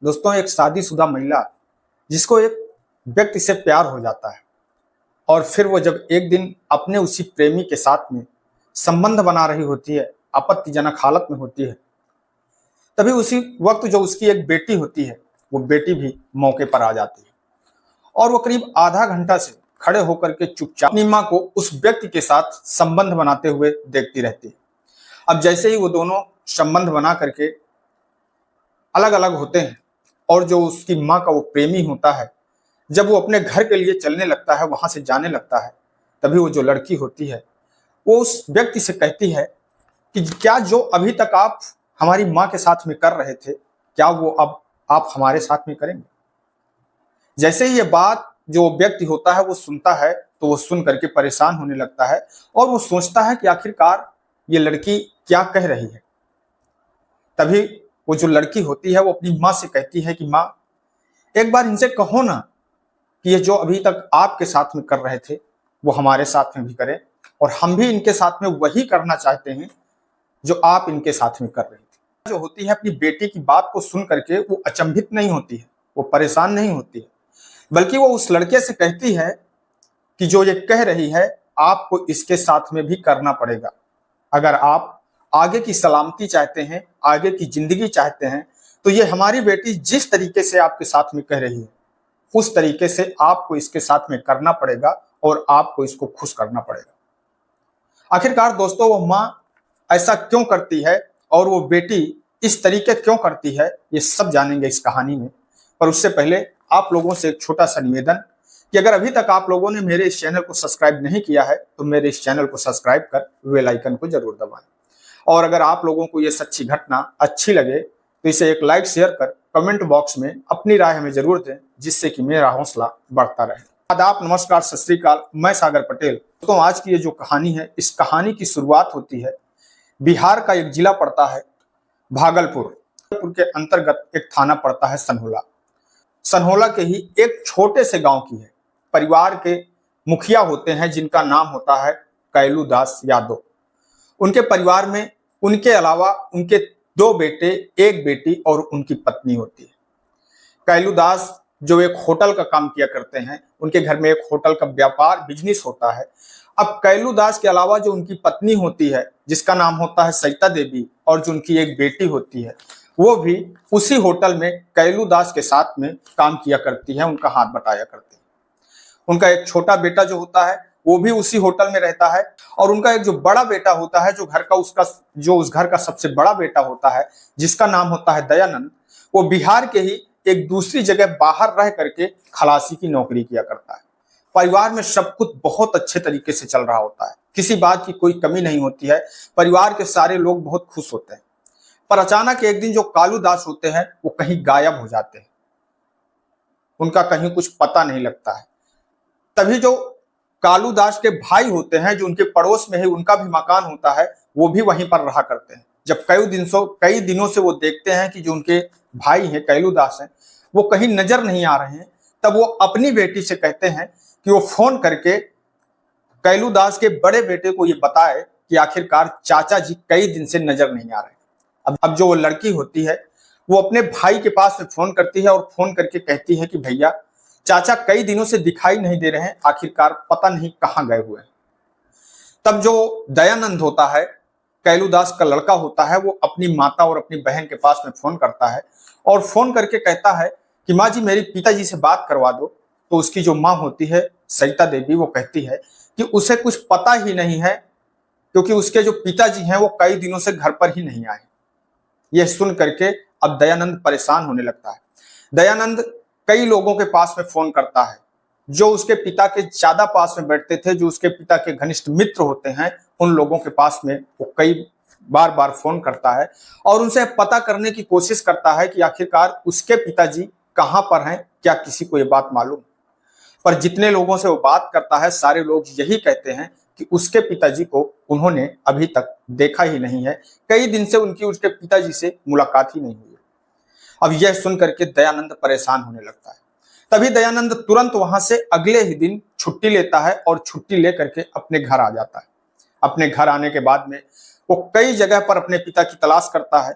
दोस्तों, एक शादीशुदा महिला जिसको एक व्यक्ति से प्यार हो जाता है और फिर वो जब एक दिन अपने उसी प्रेमी के साथ में संबंध बना रही होती है, आपत्तिजनक हालत में होती है, तभी उसी वक्त जो उसकी एक बेटी होती है, वो बेटी भी मौके पर आ जाती है और वो करीब आधा घंटा से खड़े होकर के चुपचाप अपनी माँ को उस व्यक्ति के साथ संबंध बनाते हुए देखती रहती है। अब जैसे ही वो दोनों संबंध बना करके अलग अलग होते हैं और जो उसकी माँ का वो प्रेमी होता है, जब वो अपने घर के लिए चलने लगता है, वहां से जाने लगता है, तभी वो जो लड़की होती है वो उस व्यक्ति से कहती है कि क्या जो अभी तक आप हमारी माँ के साथ में कर रहे थे, क्या वो अब आप हमारे साथ में करेंगे। जैसे ही ये बात जो व्यक्ति होता है वो सुनता है, तो वो सुन करके परेशान होने लगता है और वो सोचता है कि आखिरकार ये लड़की क्या कह रही है। तभी वो जो लड़की होती है वो अपनी माँ से कहती है कि माँ, एक बार इनसे कहो ना कि ये जो अभी तक आपके साथ में कर रहे थे वो हमारे साथ में भी करें, और हम भी इनके साथ में वही करना चाहते हैं जो आप इनके साथ में कर रही थी। जो होती है अपनी बेटी की बात को सुन करके वो अचंभित नहीं होती है, वो परेशान नहीं होती है, बल्कि वो उस लड़के से कहती है कि जो ये कह रही है आपको इसके साथ में भी करना पड़ेगा। अगर आप आगे की सलामती चाहते हैं, आगे की जिंदगी चाहते हैं, तो ये हमारी बेटी जिस तरीके से आपके साथ में कह रही है उस तरीके से आपको इसके साथ में करना पड़ेगा और आपको इसको खुश करना पड़ेगा। आखिरकार दोस्तों, वो माँ ऐसा क्यों करती है और वो बेटी इस तरीके क्यों करती है, ये सब जानेंगे इस कहानी में। पर उससे पहले आप लोगों से एक छोटा सा निवेदन कि अगर अभी तक आप लोगों ने मेरे इस चैनल को सब्सक्राइब नहीं किया है तो मेरे इस चैनल को सब्सक्राइब कर बेल आइकन को जरूर दबाएं, और अगर आप लोगों को ये सच्ची घटना अच्छी लगे तो इसे एक लाइक शेयर कर कमेंट बॉक्स में अपनी राय हमें जरूर दें, जिससे कि मेरा हौसला बढ़ता रहे। आदाब, नमस्कार, सत श्री अकाल, मैं सागर पटेल। तो आज की ये जो कहानी है, इस कहानी की शुरुआत होती है बिहार का एक जिला पड़ता है भागलपुर के अंतर्गत एक थाना पड़ता है सनहोला। सनहोला के ही एक छोटे से गांव की है। परिवार के मुखिया होते हैं जिनका नाम होता है कैलू दास यादव। उनके परिवार में उनके अलावा उनके 2 बेटे, 1 बेटी और उनकी पत्नी होती है। कैलू दास जो एक होटल का काम किया करते हैं, उनके घर में एक होटल का व्यापार बिजनेस होता है। अब कैलू दास के अलावा जो उनकी पत्नी होती है जिसका नाम होता है सरिता देवी, और जो उनकी एक बेटी होती है वो भी उसी होटल में कैलू दास के साथ में काम किया करती है, उनका हाथ बटाया करती है। उनका एक छोटा बेटा जो होता है वो भी उसी होटल में रहता है, और उनका एक जो बड़ा बेटा होता है जो उस घर का सबसे बड़ा बेटा होता है जिसका नाम होता है दयानंद, वो बिहार के ही एक दूसरी जगह बाहर रह करके खलासी की नौकरी किया करता है। परिवार में सब कुछ बहुत अच्छे तरीके से चल रहा होता है, किसी बात की कोई कमी नहीं होती है, परिवार के सारे लोग बहुत खुश होते हैं। पर अचानक एक दिन जो कालू दास होते हैं वो कहीं गायब हो जाते हैं, उनका कहीं कुछ पता नहीं लगता है। तभी जो कालू दास के भाई होते हैं जो उनके पड़ोस में है, उनका भी मकान होता है, वो भी वहीं पर रहा करते हैं। जब कई दिनों से वो देखते हैं कि जो उनके भाई हैं कैलू दास हैं वो कहीं नजर नहीं आ रहे हैं, तब वो अपनी बेटी से कहते हैं कि वो फोन करके कैलू दास के बड़े बेटे को ये बताए कि आखिरकार चाचा जी कई दिन से नजर नहीं आ रहे। अब जो वो लड़की होती है वो अपने भाई के पास में फोन करती है और फोन करके कहती है कि भैया, चाचा कई दिनों से दिखाई नहीं दे रहे हैं, आखिरकार पता नहीं कहां गए हुए हैं। तब जो दयानंद होता है, कैलू दास का लड़का होता है, वो अपनी माता और अपनी बहन के पास में फोन करता है और फोन करके कहता है कि माँ जी, मेरी पिताजी से बात करवा दो। तो उसकी जो माँ होती है सरिता देवी, वो कहती है कि उसे कुछ पता ही नहीं है, क्योंकि उसके जो पिताजी हैं वो कई दिनों से घर पर ही नहीं आए। यह सुन करके अब दयानंद परेशान होने लगता है। दयानंद कई लोगों के पास में फोन करता है, जो उसके पिता के ज्यादा पास में बैठते थे, जो उसके पिता के घनिष्ठ मित्र होते हैं, उन लोगों के पास में वो कई बार फोन करता है और उनसे पता करने की कोशिश करता है कि आखिरकार उसके पिताजी कहां पर हैं, क्या किसी को ये बात मालूम। पर जितने लोगों से वो बात करता है सारे लोग यही कहते हैं कि उसके पिताजी को उन्होंने अभी तक देखा ही नहीं है, कई दिन से उनकी उसके पिताजी से मुलाकात ही नहीं हुई। अब यह सुन करके दयानंद परेशान होने लगता है। तभी दयानंद तुरंत वहां से अगले ही दिन छुट्टी लेता है और छुट्टी लेकर के अपने घर आ जाता है। अपने घर आने के बाद में वो कई जगह पर अपने पिता की तलाश करता है,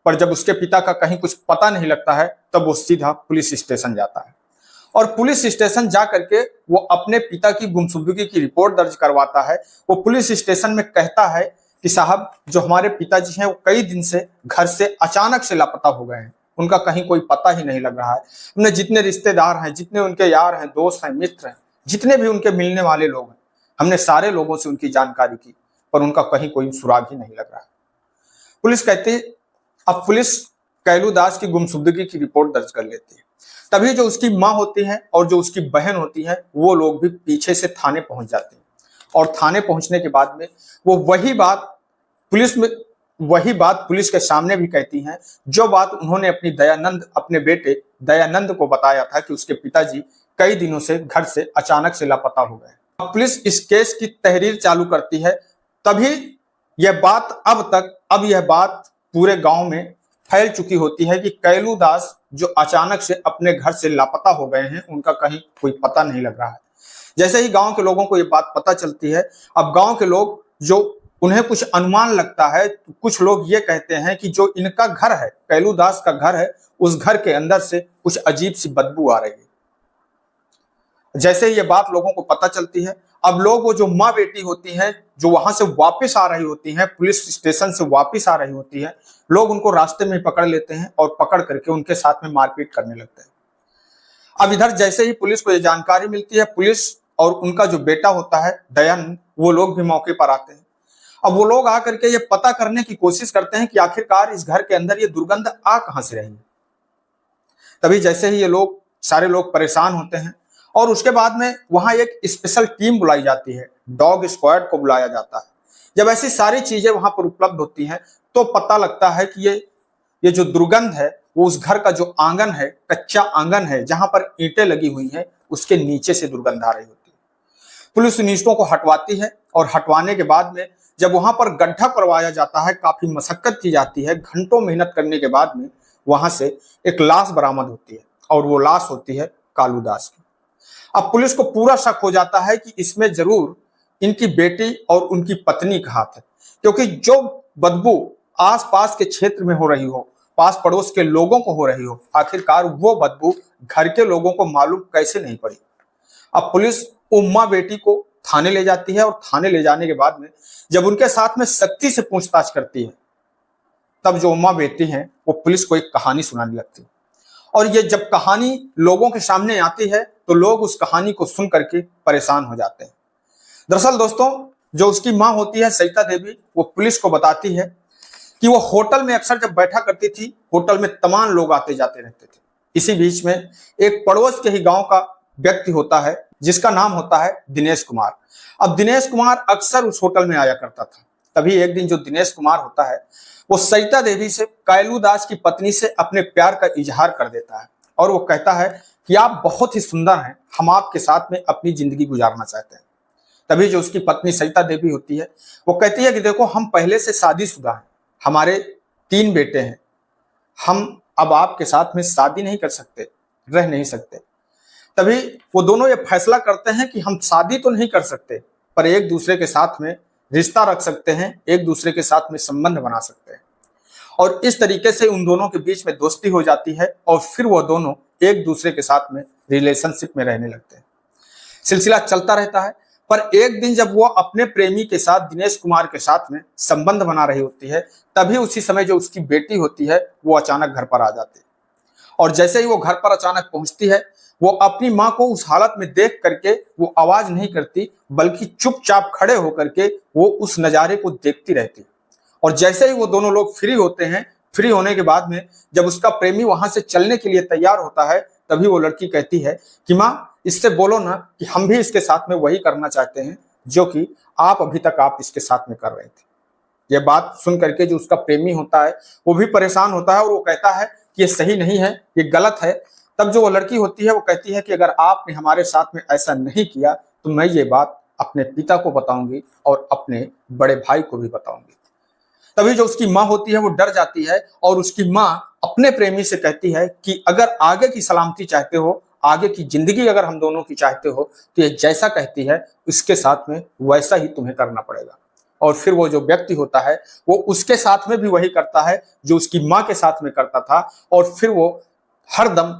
पर जब उसके पिता का कहीं कुछ पता नहीं लगता है तब वो सीधा पुलिस स्टेशन जाता है और पुलिस स्टेशन जा करके वो अपने पिता की गुमशुदगी की रिपोर्ट दर्ज करवाता है। वो पुलिस स्टेशन में कहता है कि साहब, जो हमारे पिताजी हैं वो कई दिन से घर से अचानक से लापता हो गए हैं, उनका कहीं कोई पता ही नहीं लग रहा है। हमने जितने रिश्तेदार हैं, जितने उनके यार हैं, दोस्त हैं, मित्र हैं, जितने भी उनके मिलने वाले लोग हैं, हमने सारे लोगों से उनकी जानकारी की, पर उनका कहीं कोई सुराग ही नहीं लग रहा है। पुलिस कहती है, अब पुलिस कैलू दास की गुमशुदगी की रिपोर्ट दर्ज कर लेती है। तभी जो उसकी माँ होती है और जो उसकी बहन होती है वो लोग भी पीछे से थाने पहुंच जाते हैं और थाने पहुंचने के बाद में वो वही बात पुलिस के सामने भी कहती हैं, जो बात उन्होंने अपने बेटे दयानंद को बताया था कि उसके पिताजी कई दिनों से घर से अचानक से लापता हो गए। अब पुलिस इस केस की तहरीर चालू करती है। तभी यह बात पूरे गांव में फैल चुकी होती है कि कैलू दास जो अचानक से अपने घर से लापता हो गए हैं, उनका कहीं कोई पता नहीं लग रहा है। जैसे ही गांव के लोगों को ये बात पता चलती है, अब गांव के लोग जो उन्हें कुछ अनुमान लगता है, तो कुछ लोग ये कहते हैं कि जो इनका घर है, कैलू दास का घर है, उस घर के अंदर से कुछ अजीब सी बदबू आ रही है। जैसे ही ये बात लोगों को पता चलती है, अब लोग वो जो माँ बेटी होती हैं, जो वहां से वापस आ रही होती हैं, पुलिस स्टेशन से वापस आ रही होती है, लोग उनको रास्ते में पकड़ लेते हैं और पकड़ करके उनके साथ में मारपीट करने लगते हैं। अब इधर जैसे ही पुलिस को ये जानकारी मिलती है, पुलिस और उनका जो बेटा होता है दयानंद, वो लोग भी मौके पर आते हैं। अब वो लोग आकर के ये पता करने की कोशिश करते हैं कि आखिरकार इस घर के अंदर ये दुर्गंध आ कहां से रही है। तभी जैसे ही ये सारे लोग परेशान होते हैं और उसके बाद में वहां एक स्पेशल टीम बुलाई जाती है, डॉग स्क्वाड को बुलाया जाता है। जब ऐसी सारी चीजें वहां पर उपलब्ध होती हैं तो पता लगता है कि ये जो दुर्गंध है वो उस घर का जो आंगन है, कच्चा आंगन है, जहां पर ईंटें लगी हुई हैं, उसके नीचे से दुर्गंध आ रही होती है। पुलिस उन ईंटों को हटवाती है और हटवाने के बाद में जब वहां पर गड्ढा करवाया जाता है, काफी मशक्कत की जाती है, घंटों मेहनत करने के बाद में वहां से एक लाश बरामद होती है और वो लाश होती है कालू दास की। अब पुलिस को पूरा शक हो जाता है कि इसमें जरूर इनकी बेटी और उनकी पत्नी का हाथ है, क्योंकि जो बदबू आसपास के क्षेत्र में हो रही हो, पास पड़ोस के लोगों को हो रही हो, आखिरकार वो बदबू घर के लोगों को मालूम कैसे नहीं पड़ी। अब पुलिस उम्मा बेटी को थाने ले जाती है और थाने ले जाने के बाद में जब उनके साथ में सख्ती से पूछताछ करती है, तब जो उम्मा बेटी हैं वो पुलिस को एक कहानी सुनाने लगती है। और ये जब कहानी लोगों के सामने आती है तो लोग उस कहानी को सुन करके परेशान हो जाते हैं। दरअसल दोस्तों, जो उसकी माँ होती है सरिता देवी, वो पुलिस को बताती है कि वो होटल में अक्सर जब बैठा करती थी, होटल में तमाम लोग आते जाते रहते थे। इसी बीच में एक पड़ोस के ही गांव का व्यक्ति होता है जिसका नाम होता है दिनेश कुमार। अब दिनेश कुमार अक्सर उस होटल में आया करता था। तभी एक दिन जो दिनेश कुमार होता है वो सरिता देवी से, कैलू दास की पत्नी से अपने प्यार का इजहार कर देता है और वो कहता है कि आप बहुत ही सुंदर हैं, हम आपके साथ में अपनी जिंदगी गुजारना चाहते हैं। तभी जो उसकी पत्नी सरिता देवी होती है वो कहती है कि देखो, हम पहले से शादीशुदा हैं, हमारे 3 बेटे हैं, हम अब आपके साथ में शादी नहीं कर सकते, रह नहीं सकते। तभी वो दोनों ये फैसला करते हैं कि हम शादी तो नहीं कर सकते, पर एक दूसरे के साथ में रिश्ता रख सकते हैं, एक दूसरे के साथ में संबंध बना सकते हैं। और इस तरीके से उन दोनों के बीच में दोस्ती हो जाती है और फिर वो दोनों एक दूसरे के साथ में रिलेशनशिप में रहने लगते हैं। सिलसिला चलता रहता है, पर एक दिन जब वो अपने प्रेमी के साथ, दिनेश कुमार के साथ में संबंध बना रही होती है, तभी उसी समय जो उसकी बेटी होती है वो अचानक घर पर आ जाती है। और जैसे ही वो घर पर अचानक पहुंचती है, वो अपनी माँ को उस हालत में देख करके वो आवाज नहीं करती, बल्कि चुपचाप खड़े होकर के वो उस नजारे को देखती रहती है। और जैसे ही वो दोनों लोग फ्री होते हैं, फ्री होने के बाद में जब उसका प्रेमी वहां से चलने के लिए तैयार होता है, तभी वो लड़की कहती है कि माँ, इससे बोलो ना कि हम भी इसके साथ में वही करना चाहते हैं जो कि आप अभी तक आप इसके साथ में कर रहे थे। ये बात सुन करके जो उसका प्रेमी होता है वो भी परेशान होता है और वो कहता है कि ये सही नहीं है, ये गलत है। तब जो वो लड़की होती है वो कहती है कि अगर आपने हमारे साथ में ऐसा नहीं किया तो मैं ये बात अपने पिता को बताऊंगी और अपने बड़े भाई को भी बताऊंगी। तभी जो उसकी माँ होती है वो डर जाती है और उसकी माँ अपने प्रेमी से कहती है कि अगर आगे की सलामती चाहते हो, आगे की जिंदगी अगर हम दोनों की चाहते हो, तो ये जैसा कहती है उसके साथ में वैसा ही तुम्हें करना पड़ेगा। और फिर वो जो व्यक्ति होता है वो उसके साथ में भी वही करता है जो उसकी माँ के साथ में करता था। और फिर वो हर दम,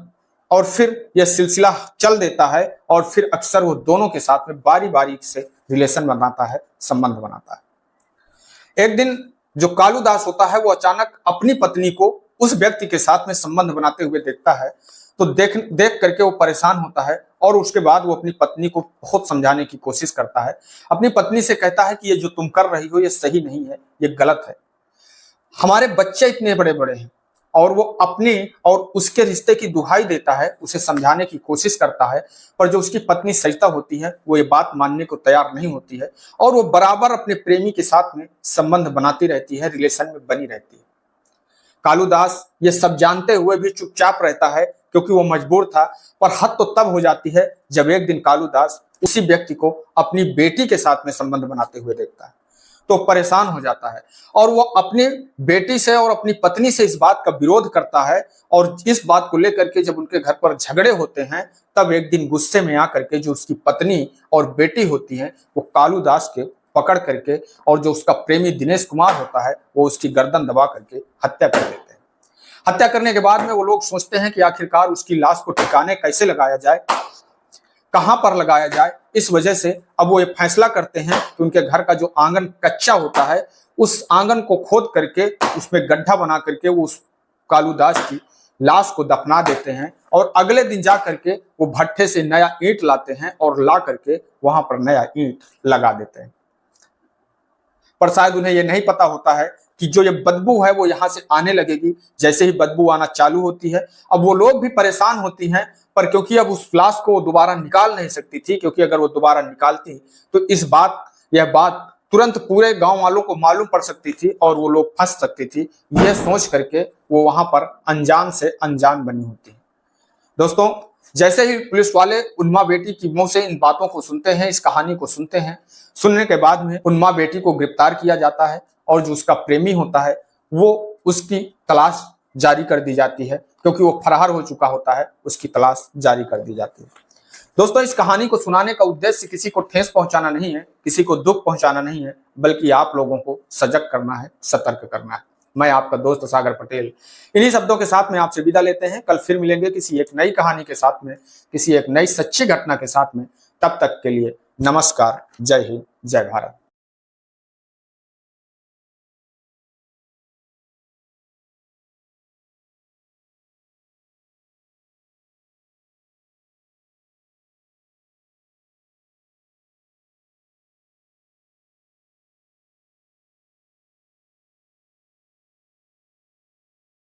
और फिर यह सिलसिला चल देता है और फिर अक्सर वो दोनों के साथ में बारी बारी से रिलेशन बनाता है, संबंध बनाता है। एक दिन जो कालू दास होता है वो अचानक अपनी पत्नी को उस व्यक्ति के साथ में संबंध बनाते हुए देखता है, तो देख करके वो परेशान होता है और उसके बाद वो अपनी पत्नी को बहुत समझाने की कोशिश करता है। अपनी पत्नी से कहता है कि ये जो तुम कर रही हो ये सही नहीं है, ये गलत है। हमारे बच्चे इतने बड़े बड़े हैं और वो अपने और उसके रिश्ते की दुहाई देता है, उसे समझाने की कोशिश करता है, पर जो उसकी पत्नी सरिता होती है वो ये बात मानने को तैयार नहीं होती है और वो बराबर अपने प्रेमी के साथ में संबंध बनाती रहती है, रिलेशन में बनी रहती है। कालू दास ये सब जानते हुए भी चुपचाप रहता है क्योंकि वो मजबूर था, पर हद तो तब हो जाती है जब एक दिन कालू दास उसी व्यक्ति को अपनी बेटी के साथ में संबंध बनाते हुए देखता है, तो परेशान हो जाता है और वो अपनी बेटी से और अपनी पत्नी से इस बात का विरोध करता है। और इस बात को लेकर के जब उनके घर पर झगड़े होते हैं, तब एक दिन गुस्से में आकर के जो उसकी पत्नी और बेटी होती है वो कालू दास के पकड़ करके, और जो उसका प्रेमी दिनेश कुमार होता है वो उसकी गर्दन दबा करके हत्या कर देते हैं। हत्या करने के बाद में वो लोग सोचते हैं कि आखिरकार उसकी लाश को ठिकाने कैसे लगाया जाए, कहां पर लगाया जाए। इस वजह से अब वो ये फैसला करते हैं कि उनके घर का जो आंगन कच्चा होता है उस आंगन को खोद करके उसमें गड्ढा बना करके वो उस कालू दास की लाश को दफना देते हैं और अगले दिन जा करके वो भट्ठे से नया ईंट लाते हैं और ला करके वहां पर नया ईंट लगा देते हैं। पर शायद उन्हें यह नहीं पता होता है कि जो ये बदबू है वो यहाँ से आने लगेगी। जैसे ही बदबू आना चालू होती है, अब वो लोग भी परेशान होती हैं, पर क्योंकि अब उस लाश को वो दोबारा निकाल नहीं सकती थी, क्योंकि अगर वो दोबारा निकालती तो यह बात तुरंत पूरे गांव वालों को मालूम पड़ सकती थी और वो लोग फंस सकती थी। यह सोच करके वो वहां पर अनजान से अनजान बनी होती है। दोस्तों, जैसे ही पुलिस वाले उन्मा बेटी की मुंह से इन बातों को सुनते हैं, इस कहानी को सुनते हैं, सुनने के बाद में उन्मा बेटी को गिरफ्तार किया जाता है और जो उसका प्रेमी होता है वो उसकी तलाश जारी कर दी जाती है, क्योंकि वो फरार हो चुका होता है, उसकी तलाश जारी कर दी जाती है। दोस्तों, इस कहानी को सुनाने का उद्देश्य किसी को ठेस पहुंचाना नहीं है, किसी को दुख पहुंचाना नहीं है, बल्कि आप लोगों को सजग करना है, सतर्क करना है। मैं आपका दोस्त सागर पटेल इन्हीं शब्दों के साथ में आपसे विदा लेते हैं। कल फिर मिलेंगे किसी एक नई कहानी के साथ में, किसी एक नई सच्ची घटना के साथ में। तब तक के लिए नमस्कार, जय हिंद, जय भारत।